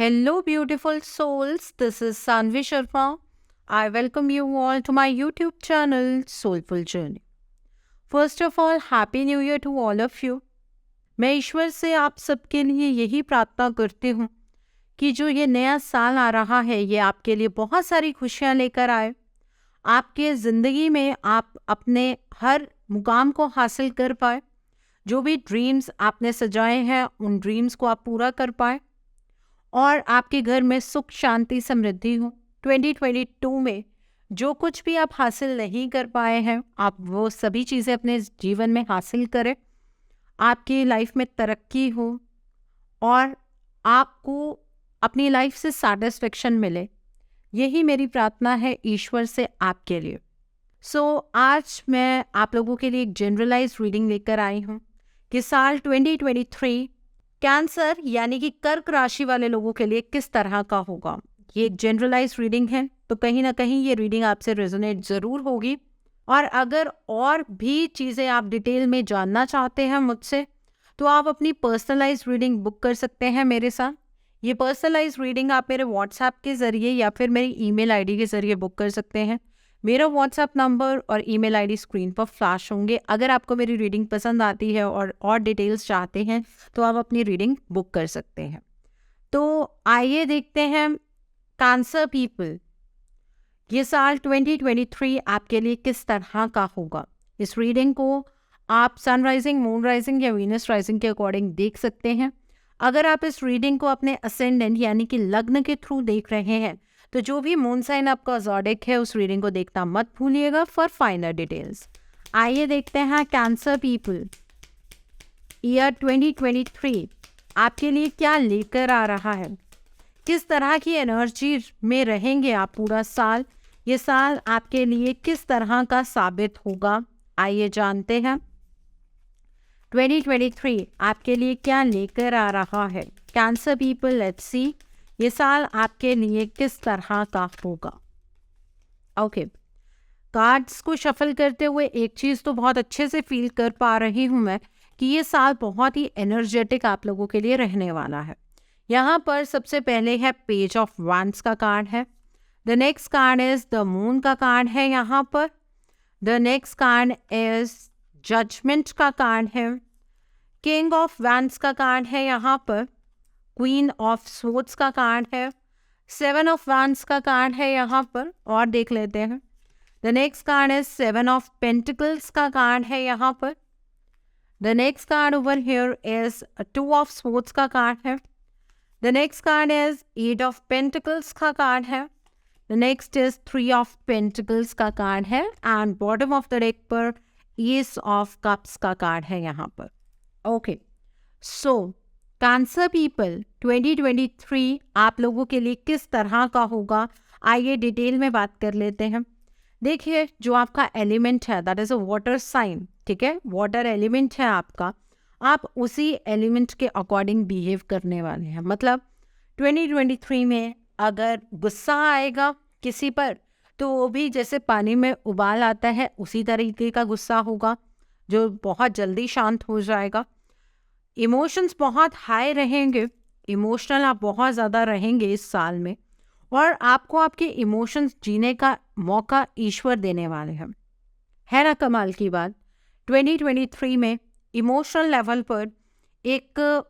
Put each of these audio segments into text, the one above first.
Hello, beautiful souls. This is Sanvi Sharma. I welcome you all to my YouTube channel, Soulful Journey. First of all, Happy New Year to all of you. मैं ईश्वर से आप सबके लिए यही प्रार्थना करती हूँ कि जो ये नया साल आ रहा है ये आपके लिए बहुत सारी खुशियाँ लेकर आए। आपके ज़िंदगी में आप अपने हर मुकाम को हासिल कर पाए। जो भी ड्रीम्स आपने सजाए हैं उन ड्रीम्स को आप पूरा कर पाए और आपके घर में सुख शांति समृद्धि हो। 2022 में जो कुछ भी आप हासिल नहीं कर पाए हैं आप वो सभी चीज़ें अपने जीवन में हासिल करें, आपकी लाइफ में तरक्की हो और आपको अपनी लाइफ से सैटिस्फैक्शन मिले। यही मेरी प्रार्थना है ईश्वर से आपके लिए। आज मैं आप लोगों के लिए एक जनरलाइज रीडिंग लेकर आई हूँ कि साल 2023 कैंसर यानी कि कर्क राशि वाले लोगों के लिए किस तरह का होगा। ये एक जनरलाइज रीडिंग है तो कहीं ना कहीं ये रीडिंग आपसे रेजोनेट ज़रूर होगी। और अगर और भी चीज़ें आप डिटेल में जानना चाहते हैं मुझसे तो आप अपनी पर्सनलाइज रीडिंग बुक कर सकते हैं मेरे साथ। ये पर्सनलाइज रीडिंग आप मेरे व्हाट्सएप के ज़रिए या फिर मेरी ईमेल आईडी के ज़रिए बुक कर सकते हैं। मेरा व्हाट्सएप नंबर और ईमेल आईडी स्क्रीन पर फ्लैश होंगे। अगर आपको मेरी रीडिंग पसंद आती है और डिटेल्स चाहते हैं तो आप अपनी रीडिंग बुक कर सकते हैं। तो आइए देखते हैं कैंसर पीपल ये साल 2023 आपके लिए किस तरह का होगा। इस रीडिंग को आप सनराइजिंग, मून राइजिंग या वीनस राइजिंग के अकॉर्डिंग देख सकते हैं। अगर आप इस रीडिंग को अपने असेंडेंट यानी कि लग्न के थ्रू देख रहे हैं तो जो भी मून साइन आपका ज़ोडिक है उस रीडिंग को देखना मत भूलिएगा फॉर फाइनल डिटेल्स। आइए देखते हैं कैंसर पीपल ईयर 2023 आपके लिए क्या लेकर आ रहा है, किस तरह की एनर्जी में रहेंगे आप पूरा साल। ये साल आपके लिए किस तरह का साबित होगा, आइए जानते हैं 2023 आपके लिए क्या लेकर आ रहा है। कैंसर पीपल, लेट्स सी ये साल आपके लिए किस तरह का होगा। ओके, कार्ड्स को शफल करते हुए एक चीज़ तो बहुत अच्छे से फील कर पा रही हूँ मैं कि ये साल बहुत ही एनर्जेटिक आप लोगों के लिए रहने वाला है। यहाँ पर सबसे पहले है पेज ऑफ वैंड्स का कार्ड है। The next card is the moon का कार्ड है यहाँ पर। The next card is judgement का कार्ड है। किंग ऑफ वैंड्स का कार्ड है यहाँ पर। क्वीन ऑफ स्वॉर्ड्स का कार्ड है। सेवन ऑफ वैंड्स का कार्ड है यहाँ पर। और देख लेते हैं the next card is seven of pentacles का कार्ड है यहाँ पर। The next card over here is two of swords का कार्ड है। The next card is eight of pentacles का कार्ड है। The next is three of pentacles का card है and bottom of the deck पर एस ऑफ कप्स का card है यहाँ पर। ओके, सो कैंसर पीपल 2023 आप लोगों के लिए किस तरह का होगा, आइए डिटेल में बात कर लेते हैं। देखिए, जो आपका एलिमेंट है that is a water sign, ठीक है, वाटर एलिमेंट है आपका, आप उसी एलिमेंट के अकॉर्डिंग बिहेव करने वाले हैं। मतलब 2023 में अगर गुस्सा आएगा किसी पर तो वो भी जैसे पानी में उबाल आता है उसी तरीके का गुस्सा होगा जो बहुत जल्दी शांत हो जाएगा। इमोशंस बहुत हाई रहेंगे, इमोशनल आप बहुत ज़्यादा रहेंगे इस साल में और आपको आपके इमोशंस जीने का मौका ईश्वर देने वाले हैं। है ना कमाल की बात। 2023 में इमोशनल लेवल पर एक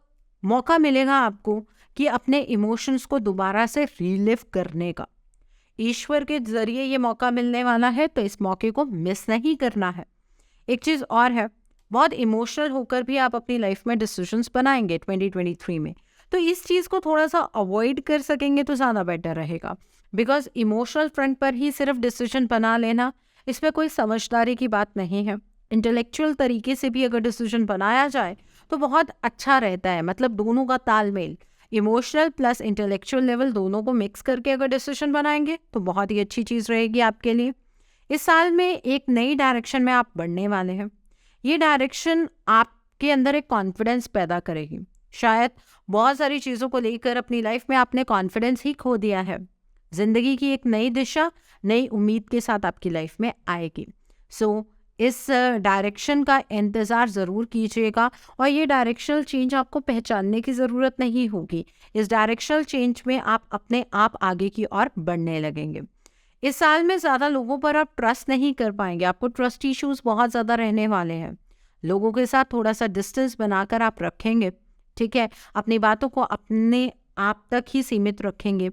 मौका मिलेगा आपको कि अपने इमोशंस को दोबारा से रिलिव करने का। ईश्वर के ज़रिए ये मौका मिलने वाला है तो इस मौके को मिस नहीं करना है। एक चीज़ और है, बहुत इमोशनल होकर भी आप अपनी लाइफ में डिसीजंस बनाएंगे 2023 में, तो इस चीज़ को थोड़ा सा अवॉइड कर सकेंगे तो ज़्यादा बेटर रहेगा। बिकॉज इमोशनल फ्रंट पर ही सिर्फ डिसीजन बना लेना इसमें कोई समझदारी की बात नहीं है। इंटेलेक्चुअल तरीके से भी अगर डिसीजन बनाया जाए तो बहुत अच्छा रहता है। मतलब दोनों का तालमेल, इमोशनल प्लस इंटेलेक्चुअल लेवल दोनों को मिक्स करके अगर डिसीजन बनाएंगे तो बहुत ही अच्छी चीज़ रहेगी आपके लिए। इस साल में एक नई डायरेक्शन में आप बढ़ने वाले हैं। ये डायरेक्शन आपके अंदर एक कॉन्फिडेंस पैदा करेगी। शायद बहुत सारी चीज़ों को लेकर अपनी लाइफ में आपने कॉन्फिडेंस ही खो दिया है। ज़िंदगी की एक नई दिशा, नई उम्मीद के साथ आपकी लाइफ में आएगी। सो इस डायरेक्शन का इंतज़ार ज़रूर कीजिएगा और ये डायरेक्शनल चेंज आपको पहचानने की ज़रूरत नहीं होगी। इस डायरेक्शनल चेंज में आप अपने आप आगे की ओर बढ़ने लगेंगे। इस साल में ज़्यादा लोगों पर आप ट्रस्ट नहीं कर पाएंगे, आपको ट्रस्ट इश्यूज बहुत ज़्यादा रहने वाले हैं। लोगों के साथ थोड़ा सा डिस्टेंस बनाकर आप रखेंगे, ठीक है, अपनी बातों को अपने आप तक ही सीमित रखेंगे।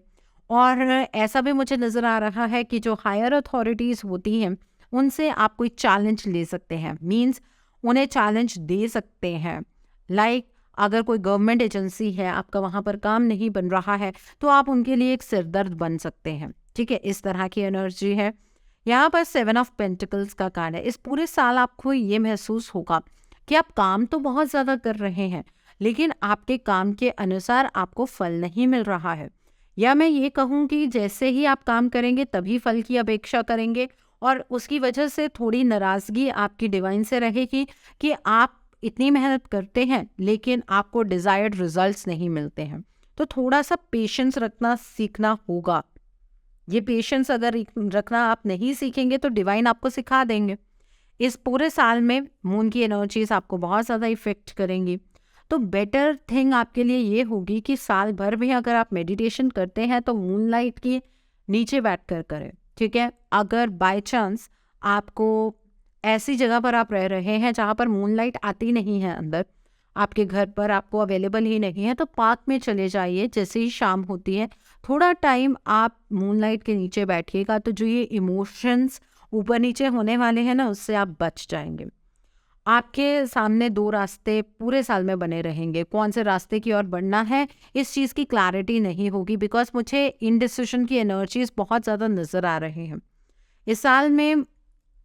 और ऐसा भी मुझे नज़र आ रहा है कि जो हायर अथॉरिटीज़ होती हैं उनसे आप कोई चैलेंज ले सकते हैं, मीन्स उन्हें चैलेंज दे सकते हैं। लाइक अगर कोई गवर्नमेंट एजेंसी है, आपका वहाँ पर काम नहीं बन रहा है, तो आप उनके लिए एक सिरदर्द बन सकते हैं, ठीक है, इस तरह की एनर्जी है। यहाँ पर 7 ऑफ पेंटिकल्स का कार्ड है। इस पूरे साल आपको ये महसूस होगा कि आप काम तो बहुत ज़्यादा कर रहे हैं, लेकिन आपके काम के अनुसार आपको फल नहीं मिल रहा है। या मैं ये कहूँ कि जैसे ही आप काम करेंगे तभी फल की अपेक्षा करेंगे, और उसकी वजह से थोड़ी नाराज़गी आपकी डिवाइन से रहेगी कि आप इतनी मेहनत करते हैं लेकिन आपको डिज़ायर्ड रिजल्ट्स नहीं मिलते हैं। तो थोड़ा सा पेशेंस रखना सीखना होगा। ये पेशेंस अगर रखना आप नहीं सीखेंगे तो डिवाइन आपको सिखा देंगे। इस पूरे साल में मून की एनर्जीज आपको बहुत ज़्यादा इफेक्ट करेंगी। तो बेटर थिंग आपके लिए ये होगी कि साल भर में अगर आप मेडिटेशन करते हैं तो मूनलाइट की नीचे बैठ कर करें, ठीक है। अगर बाय चांस आपको ऐसी जगह पर आप रह रहे हैं जहाँ पर मूनलाइट आती नहीं है अंदर, आपके घर पर आपको अवेलेबल ही नहीं है, तो पार्क में चले जाइए। जैसे ही शाम होती है थोड़ा टाइम आप मूनलाइट के नीचे बैठिएगा, तो जो ये इमोशंस ऊपर नीचे होने वाले हैं ना, उससे आप बच जाएंगे। आपके सामने 2 रास्ते पूरे साल में बने रहेंगे। कौन से रास्ते की ओर बढ़ना है इस चीज़ की क्लैरिटी नहीं होगी, बिकॉज मुझे इनडिसिशन की एनर्जीज बहुत ज़्यादा नज़र आ रहे हैं। इस साल में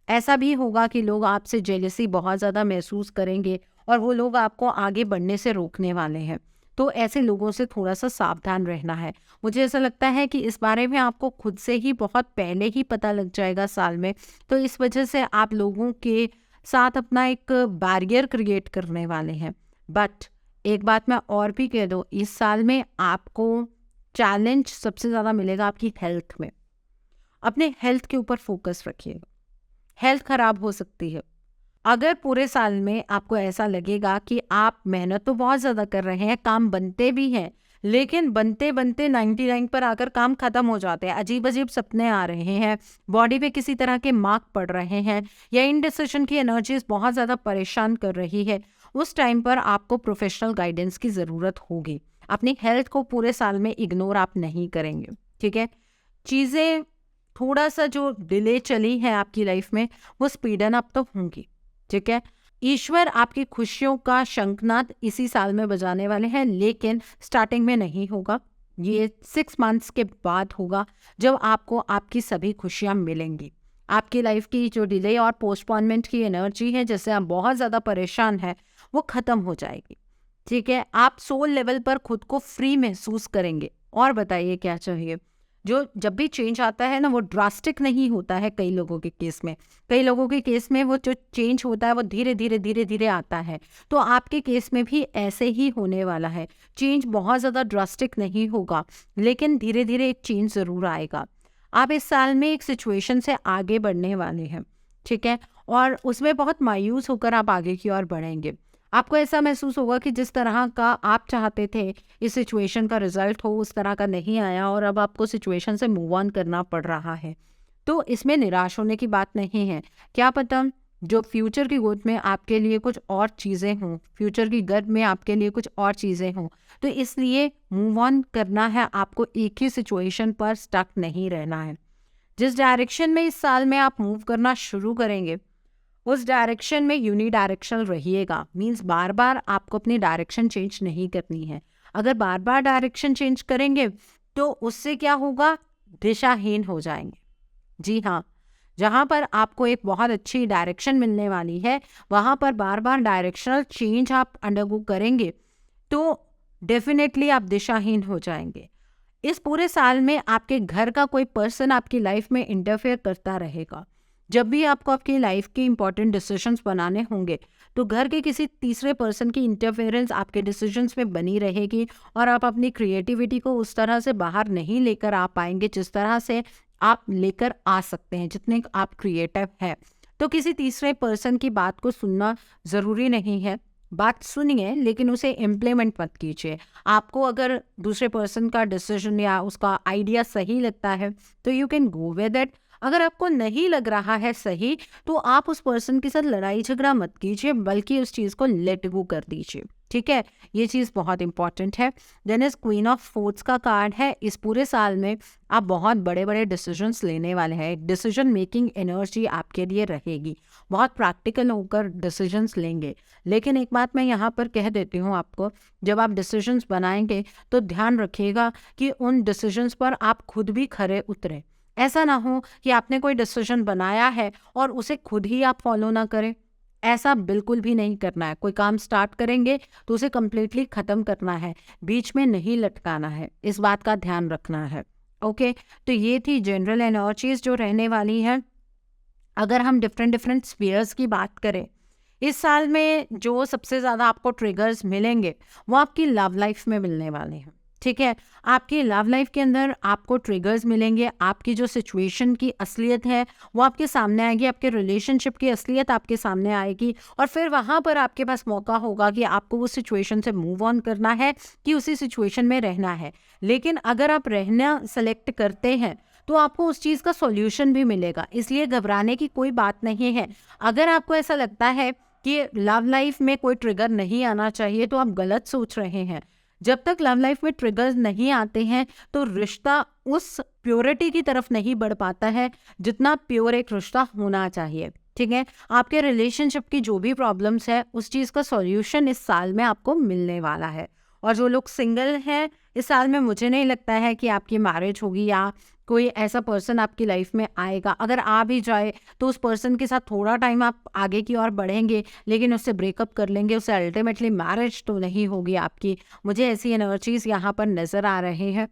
ऐसा भी होगा कि लोग आपसे जेलसी बहुत ज़्यादा महसूस करेंगे और वो लोग आपको आगे बढ़ने से रोकने वाले हैं। तो ऐसे लोगों से थोड़ा सा सावधान रहना है। मुझे ऐसा लगता है कि इस बारे में आपको खुद से ही बहुत पहले ही पता लग जाएगा साल में, तो इस वजह से आप लोगों के साथ अपना एक बैरियर क्रिएट करने वाले हैं। बट एक बात मैं और भी कह दूँ, इस साल में आपको चैलेंज सबसे ज़्यादा मिलेगा आपकी हेल्थ में। अपने हेल्थ के ऊपर फोकस रखिएगा, हेल्थ खराब हो सकती है। अगर पूरे साल में आपको ऐसा लगेगा कि आप मेहनत तो बहुत ज़्यादा कर रहे हैं, काम बनते भी हैं, लेकिन बनते बनते 99 पर आकर काम खत्म हो जाते हैं, अजीब अजीब सपने आ रहे हैं, बॉडी पे किसी तरह के मार्क पड़ रहे हैं, या इनडिसिशन की एनर्जीज बहुत ज़्यादा परेशान कर रही है, उस टाइम पर आपको प्रोफेशनल गाइडेंस की ज़रूरत होगी। अपनी हेल्थ को पूरे साल में इग्नोर आप नहीं करेंगे, ठीक है। चीज़ें थोड़ा सा जो डिले चली है आपकी लाइफ में वो स्पीडन अप तो होंगी, ठीक है। ईश्वर आपकी खुशियों का शंखनाद इसी साल में बजाने वाले हैं, लेकिन स्टार्टिंग में नहीं होगा, ये 6 मंथ्स के बाद होगा, जब आपको आपकी सभी खुशियां मिलेंगी। आपकी लाइफ की जो डिले और पोस्टपोनमेंट की एनर्जी है, जैसे आप बहुत ज़्यादा परेशान हैं, वो ख़त्म हो जाएगी, ठीक है। आप सोल लेवल पर खुद को फ्री महसूस करेंगे। और बताइए क्या चाहिए। जो जब भी चेंज आता है ना, वो ड्रास्टिक नहीं होता है। कई लोगों के केस में वो जो चेंज होता है वो धीरे धीरे आता है। तो आपके केस में भी ऐसे ही होने वाला है। चेंज बहुत ज़्यादा ड्रास्टिक नहीं होगा, लेकिन धीरे धीरे एक चेंज ज़रूर आएगा। आप इस साल में एक सिचुएशन से आगे बढ़ने वाले हैं, ठीक है, और उसमें बहुत मायूस होकर आप आगे की ओर बढ़ेंगे। आपको ऐसा महसूस होगा कि जिस तरह का आप चाहते थे इस सिचुएशन का रिजल्ट हो, उस तरह का नहीं आया और अब आपको सिचुएशन से मूव ऑन करना पड़ रहा है। तो इसमें निराश होने की बात नहीं है। क्या पता जो फ्यूचर की गोद में आपके लिए कुछ और चीज़ें हों, फ्यूचर की गर्भ में आपके लिए कुछ और चीज़ें हों, तो इसलिए मूव ऑन करना है आपको, एक ही सिचुएशन पर स्टक नहीं रहना है। जिस डायरेक्शन में इस साल में आप मूव करना शुरू करेंगे उस डायरेक्शन में यूनिडायरेक्शनल रहिएगा। मीन्स बार बार आपको अपनी डायरेक्शन चेंज नहीं करनी है। अगर बार बार डायरेक्शन चेंज करेंगे तो उससे क्या होगा, दिशाहीन हो जाएंगे। जी हाँ, जहाँ पर आपको एक बहुत अच्छी डायरेक्शन मिलने वाली है, वहाँ पर बार बार डायरेक्शनल चेंज आप अंडरगो करेंगे तो डेफिनेटली आप दिशाहीन हो जाएंगे। इस पूरे साल में आपके घर का कोई पर्सन आपकी लाइफ में इंटरफेयर करता रहेगा। जब भी आपको आपकी लाइफ के इंपॉर्टेंट डिसीजंस बनाने होंगे तो घर के किसी तीसरे पर्सन की इंटरफेरेंस आपके डिसीजंस में बनी रहेगी और आप अपनी क्रिएटिविटी को उस तरह से बाहर नहीं लेकर आ पाएंगे जिस तरह से आप लेकर आ सकते हैं, जितने आप क्रिएटिव हैं। तो किसी तीसरे पर्सन की बात को सुनना ज़रूरी नहीं है। बात सुनिए लेकिन उसे इम्प्लीमेंट मत कीजिए। आपको अगर दूसरे पर्सन का डिसीजन या उसका आइडिया सही लगता है तो you can go with it. अगर आपको नहीं लग रहा है सही तो आप उस पर्सन के साथ लड़ाई झगड़ा मत कीजिए, बल्कि उस चीज़ को लेट गो कर दीजिए। ठीक है, ये चीज़ बहुत इंपॉर्टेंट है। Then is queen of forts का कार्ड है। इस पूरे साल में आप बहुत बड़े बड़े डिसीजंस लेने वाले हैं। डिसीजन मेकिंग एनर्जी आपके लिए रहेगी, बहुत प्रैक्टिकल होकर डिसीजंस लेंगे। लेकिन एक बात मैं यहाँ पर कह देती हूँ आपको, जब आप डिसीजंस बनाएंगे तो ध्यान रखिएगा कि उन डिसीजंस पर आप खुद भी खरे उतरें। ऐसा ना हो कि आपने कोई डिसीजन बनाया है और उसे खुद ही आप फॉलो ना करें। ऐसा बिल्कुल भी नहीं करना है। कोई काम स्टार्ट करेंगे तो उसे कम्प्लीटली ख़त्म करना है, बीच में नहीं लटकाना है। इस बात का ध्यान रखना है। ओके, तो ये थी जनरल एनर्जीज जो रहने वाली हैं। अगर हम डिफरेंट स्फीयर्स की बात करें, इस साल में जो सबसे ज़्यादा आपको ट्रिगर्स मिलेंगे वो आपकी लव लाइफ में मिलने वाले हैं। ठीक है, आपकी लव लाइफ के अंदर आपको ट्रिगर्स मिलेंगे। आपकी जो सिचुएशन की असलियत है वो आपके सामने आएगी, आपके रिलेशनशिप की असलियत आपके सामने आएगी, और फिर वहाँ पर आपके पास मौका होगा कि आपको उस सिचुएशन से मूव ऑन करना है कि उसी सिचुएशन में रहना है। लेकिन अगर आप रहना सेलेक्ट करते हैं तो आपको उस चीज़ का सॉल्यूशन भी मिलेगा, इसलिए घबराने की कोई बात नहीं है। अगर आपको ऐसा लगता है कि लव लाइफ में कोई ट्रिगर नहीं आना चाहिए तो आप गलत सोच रहे हैं। जब तक लव लाइफ में ट्रिगर्स नहीं आते हैं तो रिश्ता उस प्योरिटी की तरफ नहीं बढ़ पाता है जितना प्योर एक रिश्ता होना चाहिए। ठीक है, आपके रिलेशनशिप की जो भी प्रॉब्लम्स है उस चीज़ का सॉल्यूशन इस साल में आपको मिलने वाला है। और जो लोग सिंगल हैं, इस साल में मुझे नहीं लगता है कि आपकी मैरिज होगी या कोई ऐसा पर्सन आपकी लाइफ में आएगा। अगर आ भी जाए तो उस पर्सन के साथ थोड़ा टाइम आप आगे की ओर बढ़ेंगे, लेकिन उससे ब्रेकअप कर लेंगे, उससे अल्टीमेटली मैरिज तो नहीं होगी आपकी। मुझे ऐसी एनर्जीज यहाँ पर नज़र आ रहे हैं।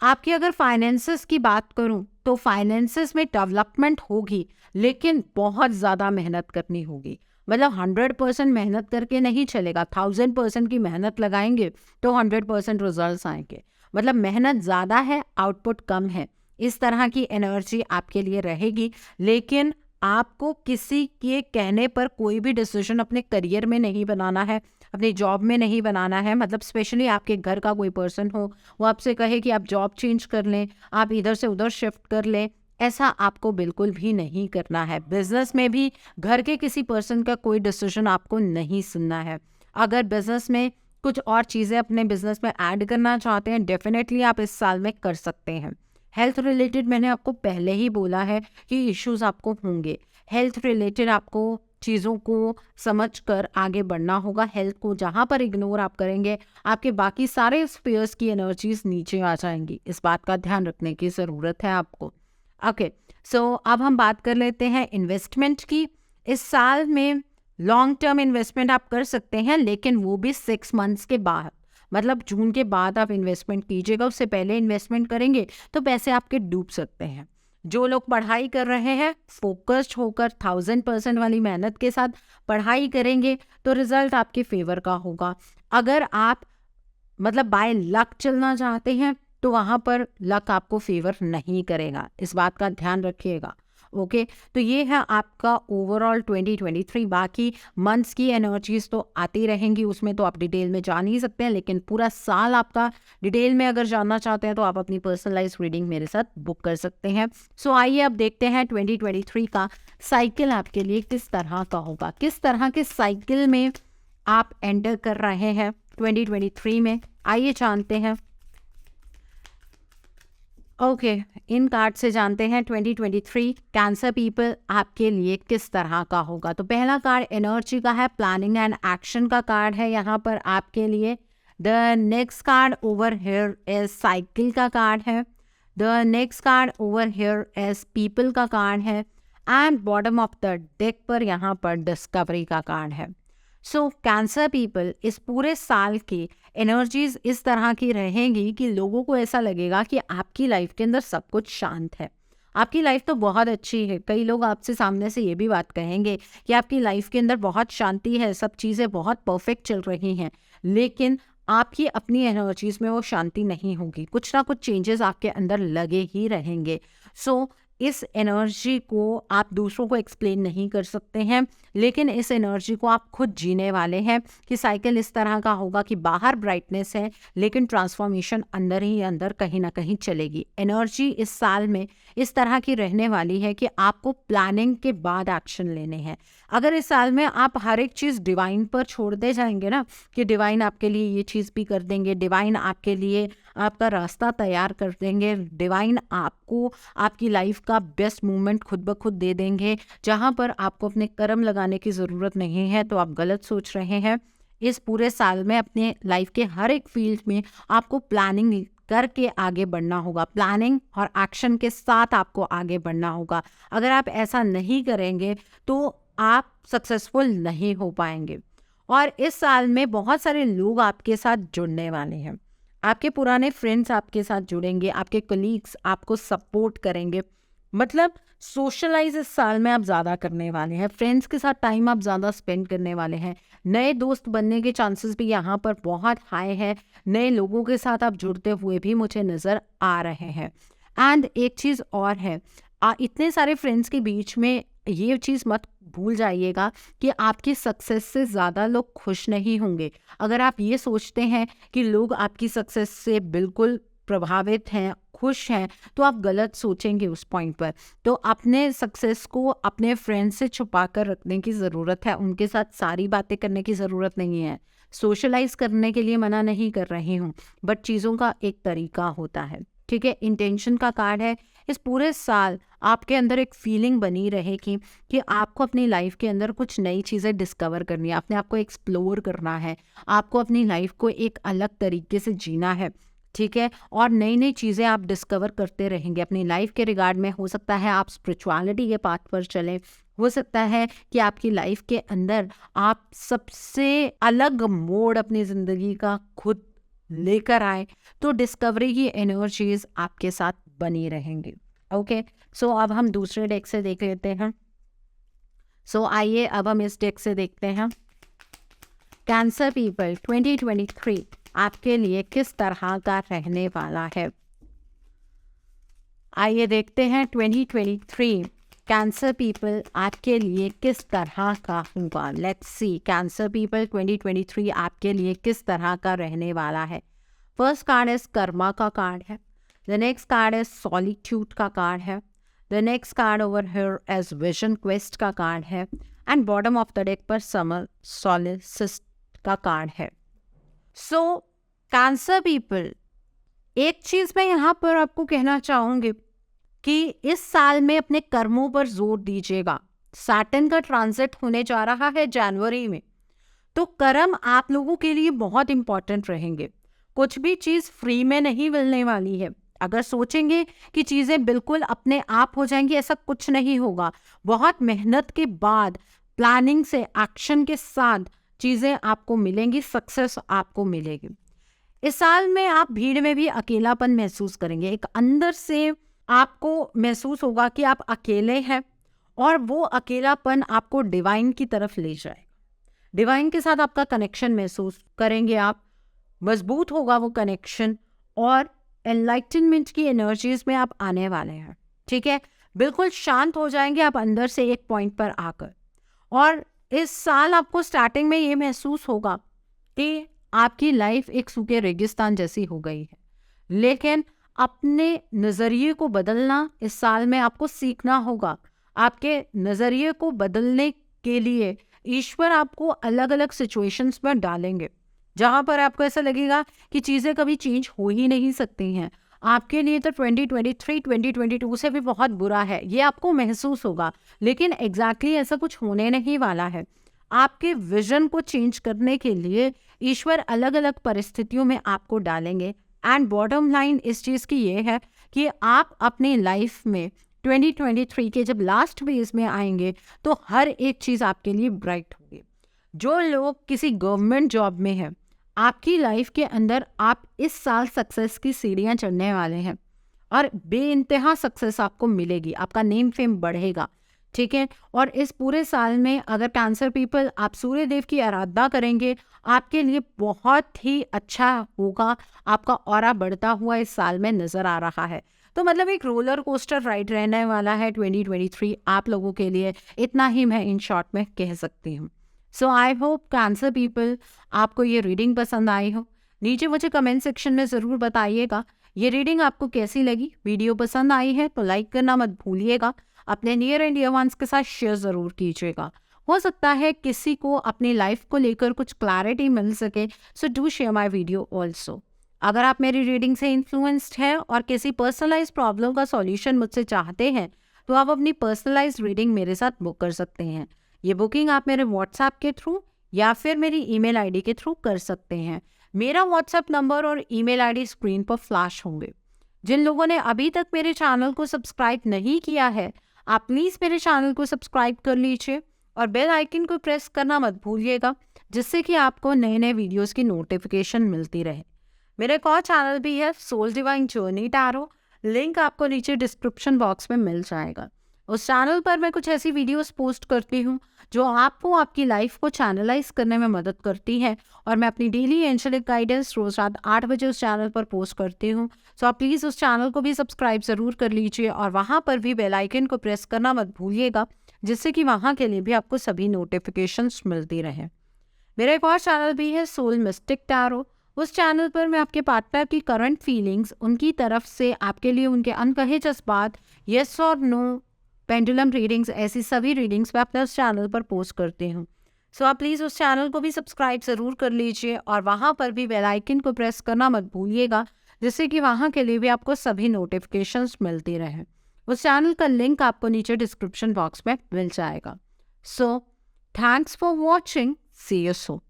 आपकी अगर फाइनेंसेस की बात करूं तो फाइनेंसेस में डेवलपमेंट होगी, लेकिन बहुत ज़्यादा मेहनत करनी होगी। मतलब 100% मेहनत करके नहीं चलेगा। 1000% की मेहनत लगाएंगे तो 100% रिजल्ट्स आएंगे। मतलब मेहनत ज़्यादा है, आउटपुट कम है। इस तरह की एनर्जी आपके लिए रहेगी। लेकिन आपको किसी के कहने पर कोई भी डिसीजन अपने करियर में नहीं बनाना है, अपनी जॉब में नहीं बनाना है। मतलब स्पेशली आपके घर का कोई पर्सन हो, वो आपसे कहे कि आप जॉब चेंज कर लें, आप इधर से उधर शिफ्ट कर लें, ऐसा आपको बिल्कुल भी नहीं करना है। बिजनेस में भी घर के किसी पर्सन का कोई डिसीजन आपको नहीं सुनना है। अगर बिजनेस में कुछ और चीज़ें अपने बिजनेस में ऐड करना चाहते हैं, डेफिनेटली आप इस साल में कर सकते हैं। हेल्थ रिलेटेड मैंने आपको पहले ही बोला है कि इश्यूज आपको होंगे। हेल्थ रिलेटेड आपको चीज़ों को समझकर आगे बढ़ना होगा। हेल्थ को जहाँ पर इग्नोर आप करेंगे, आपके बाकी सारे स्फीयर्स की एनर्जीज नीचे आ जाएंगी। इस बात का ध्यान रखने की ज़रूरत है आपको। ओके, सो अब हम बात कर लेते हैं इन्वेस्टमेंट की। इस साल में लॉन्ग टर्म इन्वेस्टमेंट आप कर सकते हैं, लेकिन वो भी 6 मंथ्स के बाद। मतलब जून के बाद आप इन्वेस्टमेंट कीजिएगा। उससे पहले इन्वेस्टमेंट करेंगे तो पैसे आपके डूब सकते हैं। जो लोग पढ़ाई कर रहे हैं, फोकस्ड होकर 1000% वाली मेहनत के साथ पढ़ाई करेंगे तो रिजल्ट आपके फेवर का होगा। अगर आप मतलब बाय लक चलना चाहते हैं तो वहाँ पर लक आपको फेवर नहीं करेगा। इस बात का ध्यान रखिएगा। ओके, तो ये है आपका ओवरऑल 2023। बाकी मंथ्स की एनर्जीज तो आती रहेंगी, उसमें तो आप डिटेल में जान ही सकते हैं। लेकिन पूरा साल आपका डिटेल में अगर जानना चाहते हैं तो आप अपनी पर्सनलाइज रीडिंग मेरे साथ बुक कर सकते हैं। सो आइए अब देखते हैं 2023 का साइकिल आपके लिए किस तरह का होगा। किस तरह के साइकिल में आप एंटर कर रहे हैं 2023 में, आइए जानते हैं। ओके, इन कार्ड से जानते हैं 2023 कैंसर पीपल आपके लिए किस तरह का होगा। तो पहला कार्ड एनर्जी का है, प्लानिंग एंड एक्शन का कार्ड है यहाँ पर आपके लिए। The next card over here is cycle का कार्ड है। The next card over here is people का कार्ड है। And bottom of the deck पर यहाँ पर डिस्कवरी का कार्ड है। सो कैंसर पीपल, इस पूरे साल की एनर्जीज इस तरह की रहेंगी कि लोगों को ऐसा लगेगा कि आपकी लाइफ के अंदर सब कुछ शांत है, आपकी लाइफ तो बहुत अच्छी है। कई लोग आपसे सामने से ये भी बात कहेंगे कि आपकी लाइफ के अंदर बहुत शांति है, सब चीज़ें बहुत परफेक्ट चल रही हैं, लेकिन आपकी अपनी एनर्जीज में वो शांति नहीं होगी। कुछ ना कुछ चेंजेस आपके अंदर लगे ही रहेंगे। सो इस एनर्जी को आप दूसरों को एक्सप्लेन नहीं कर सकते हैं, लेकिन इस एनर्जी को आप खुद जीने वाले हैं कि साइकिल इस तरह का होगा कि बाहर ब्राइटनेस है लेकिन ट्रांसफॉर्मेशन अंदर ही अंदर कहीं ना कहीं चलेगी। एनर्जी इस साल में इस तरह की रहने वाली है कि आपको प्लानिंग के बाद एक्शन लेने हैं। अगर इस साल में आप हर एक चीज़ डिवाइन पर छोड़ दे जाएंगे ना, कि डिवाइन आपके लिए ये चीज़ भी कर देंगे, डिवाइन आपके लिए आपका रास्ता तैयार कर देंगे, डिवाइन आपको आपकी लाइफ का बेस्ट मोमेंट खुद ब खुद दे देंगे, जहाँ पर आपको अपने कर्म लगाने की ज़रूरत नहीं है, तो आप गलत सोच रहे हैं। इस पूरे साल में अपने लाइफ के हर एक फील्ड में आपको प्लानिंग करके आगे बढ़ना होगा, प्लानिंग और एक्शन के साथ आपको आगे बढ़ना होगा। अगर आप ऐसा नहीं करेंगे तो आप सक्सेसफुल नहीं हो पाएंगे। और इस साल में बहुत सारे लोग आपके साथ जुड़ने वाले हैं, आपके पुराने फ्रेंड्स आपके साथ जुड़ेंगे, आपके कलीग्स आपको सपोर्ट करेंगे। मतलब सोशलाइज इस साल में आप ज़्यादा करने वाले हैं, फ्रेंड्स के साथ टाइम आप ज़्यादा स्पेंड करने वाले हैं, नए दोस्त बनने के चांसेस भी यहाँ पर बहुत हाई है, नए लोगों के साथ आप जुड़ते हुए भी मुझे नज़र आ रहे हैं। एंड एक चीज़ और है, इतने सारे फ्रेंड्स के बीच में ये चीज़ मत भूल जाइएगा कि आपकी सक्सेस से ज़्यादा लोग खुश नहीं होंगे। अगर आप ये सोचते हैं कि लोग आपकी सक्सेस से बिल्कुल प्रभावित हैं, खुश हैं, तो आप गलत सोचेंगे उस पॉइंट पर। तो अपने सक्सेस को अपने फ्रेंड्स से छुपा कर रखने की ज़रूरत है, उनके साथ सारी बातें करने की ज़रूरत नहीं है। सोशलाइज करने के लिए मना नहीं कर रही हूँ, बट चीज़ों का एक तरीका होता है, ठीक है। इंटेंशन का कार्ड है। इस पूरे साल आपके अंदर एक फीलिंग बनी रहेगी कि आपको अपनी लाइफ के अंदर कुछ नई चीज़ें डिस्कवर करनी है, अपने आप को एक्सप्लोर करना है, आपको अपनी लाइफ को एक अलग तरीके से जीना है, ठीक है। और नई नई चीज़ें आप डिस्कवर करते रहेंगे अपनी लाइफ के रिगार्ड में। हो सकता है आप स्पिरिचुअलिटी के पाथ पर चलें, हो सकता है कि आपकी लाइफ के अंदर आप सबसे अलग मोड़ अपनी ज़िंदगी का खुद लेकर आए, तो डिस्कवरी की एनर्जीज आपके साथ बनी रहेंगी। ओके, सो अब हम दूसरे डेक से देख लेते हैं। सो आइए अब हम इस डेक से देखते हैं कैंसर पीपल 2023 आपके लिए किस तरह का रहने वाला है। आइए देखते हैं 2023 कैंसर पीपल आपके लिए किस तरह का होगा। लेट्स सी कैंसर पीपल 2023 आपके लिए किस तरह का रहने वाला है। फर्स्ट कार्ड इज कर्मा का कार्ड है, the next card is solitude का कार्ड है, the next card over here as vision quest का कार्ड है, and bottom of the deck पर समर सॉलिसिस्ट का कार्ड है। सो कैंसर पीपल, एक चीज़ मैं यहाँ पर आपको कहना चाहूँगी कि इस साल में अपने कर्मों पर जोर दीजिएगा। सैटर्न का ट्रांजिट होने जा रहा है जनवरी में, तो कर्म आप लोगों के लिए बहुत इंपॉर्टेंट रहेंगे। कुछ भी चीज़ फ्री में नहीं मिलने वाली है। अगर सोचेंगे कि चीज़ें बिल्कुल अपने आप हो जाएंगी, ऐसा कुछ नहीं होगा। बहुत मेहनत के बाद, प्लानिंग से, एक्शन के साथ चीज़ें आपको मिलेंगी, सक्सेस आपको मिलेगी। इस साल में आप भीड़ में भी अकेलापन महसूस करेंगे, एक अंदर से आपको महसूस होगा कि आप अकेले हैं, और वो अकेलापन आपको डिवाइन की तरफ ले जाए। डिवाइन के साथ आपका कनेक्शन महसूस करेंगे आप, मजबूत होगा वो कनेक्शन, और एनलाइटनमेंट की एनर्जीज में आप आने वाले हैं, ठीक है। बिल्कुल शांत हो जाएंगे आप अंदर से एक पॉइंट पर आकर। और इस साल आपको स्टार्टिंग में ये महसूस होगा कि आपकी लाइफ एक सूखे रेगिस्तान जैसी हो गई है, लेकिन अपने नज़रिए को बदलना इस साल में आपको सीखना होगा। आपके नज़रिए को बदलने के लिए ईश्वर आपको अलग अलग सिचुएशंस में डालेंगे, जहाँ पर आपको ऐसा लगेगा कि चीज़ें कभी चेंज हो ही नहीं सकती हैं। आपके लिए तो 2023 2022 से भी बहुत बुरा है, ये आपको महसूस होगा, लेकिन एग्जैक्टली ऐसा कुछ होने नहीं वाला है। आपके विजन को चेंज करने के लिए ईश्वर अलग अलग परिस्थितियों में आपको डालेंगे। एंड बॉटम लाइन इस चीज़ की ये है कि आप अपनी लाइफ में 2023 के जब लास्ट फेज में आएंगे तो हर एक चीज़ आपके लिए ब्राइट होगी। जो लोग किसी गवर्नमेंट जॉब में हैं, आपकी लाइफ के अंदर आप इस साल सक्सेस की सीढ़ियाँ चढ़ने वाले हैं, और बेइंतहा सक्सेस आपको मिलेगी, आपका नेम फेम बढ़ेगा, ठीक है। और इस पूरे साल में अगर कैंसर पीपल आप सूर्य देव की आराधना करेंगे, आपके लिए बहुत ही अच्छा होगा। आपका ऑरा बढ़ता हुआ इस साल में नज़र आ रहा है। तो मतलब एक रोलर कोस्टर राइड रहने वाला है 2023 आप लोगों के लिए, इतना ही मैं इन शॉर्ट में कह सकती हूँ। सो आई होप कैंसर पीपल आपको ये रीडिंग पसंद आई हो। नीचे मुझे कमेंट सेक्शन में ज़रूर बताइएगा ये रीडिंग आपको कैसी लगी। वीडियो पसंद आई है तो लाइक करना मत भूलिएगा, अपने नियर एंड डियर वंस के साथ शेयर ज़रूर कीजिएगा। हो सकता है किसी को अपनी लाइफ को लेकर कुछ क्लैरिटी मिल सके, so do share my video also. अगर आप मेरी रीडिंग से इन्फ्लुएंस्ड हैं और किसी पर्सनलाइज प्रॉब्लम का सॉल्यूशन मुझसे चाहते हैं तो आप अपनी पर्सनलाइज रीडिंग मेरे साथ बुक कर सकते हैं। ये बुकिंग आप मेरे व्हाट्सएप के थ्रू या फिर मेरी ईमेल आईडी के थ्रू कर सकते हैं। मेरा व्हाट्सएप नंबर और ईमेल आईडी स्क्रीन पर फ्लैश होंगे। जिन लोगों ने अभी तक मेरे चैनल को सब्सक्राइब नहीं किया है, आप प्लीज़ मेरे चैनल को सब्सक्राइब कर लीजिए और बेल आइकन को प्रेस करना मत भूलिएगा, जिससे कि आपको नए नए वीडियोस की नोटिफिकेशन मिलती रहे। मेरा एक और चैनल भी है, soul divine journey tarot, link आपको नीचे डिस्क्रिप्शन बॉक्स में मिल जाएगा। उस चैनल पर मैं कुछ ऐसी वीडियोस पोस्ट करती हूँ जो आपको आपकी लाइफ को चैनलाइज करने में मदद करती है, और मैं अपनी डेली एंजेलिक गाइडेंस रोज रात 8 बजे उस चैनल पर पोस्ट करती हूँ। सो आप प्लीज़ उस चैनल को भी सब्सक्राइब ज़रूर कर लीजिए और वहाँ पर भी बेल आइकन को प्रेस करना मत भूलिएगा, जिससे कि वहाँ के लिए भी आपको सभी नोटिफिकेशंस मिलती रहे। मेरा एक और चैनल भी है, सोल मिस्टिक टैरो। उस चैनल पर मैं आपके पार्टनर की करंट फीलिंग्स, उनकी तरफ से आपके लिए उनके अनकहे जज्बात, येस और नो, पेंडुलम रीडिंग्स, ऐसी सभी रीडिंग्स मैं अपने उस चैनल पर पोस्ट करती हूँ। सो आप प्लीज़ उस चैनल को भी सब्सक्राइब ज़रूर कर लीजिए और वहाँ पर भी बेल आइकन को प्रेस करना मत भूलिएगा, जिससे कि वहाँ के लिए भी आपको सभी नोटिफिकेशंस मिलती रहे। उस चैनल का लिंक आपको नीचे डिस्क्रिप्शन बॉक्स में मिल जाएगा। So thanks for watching, see you soon.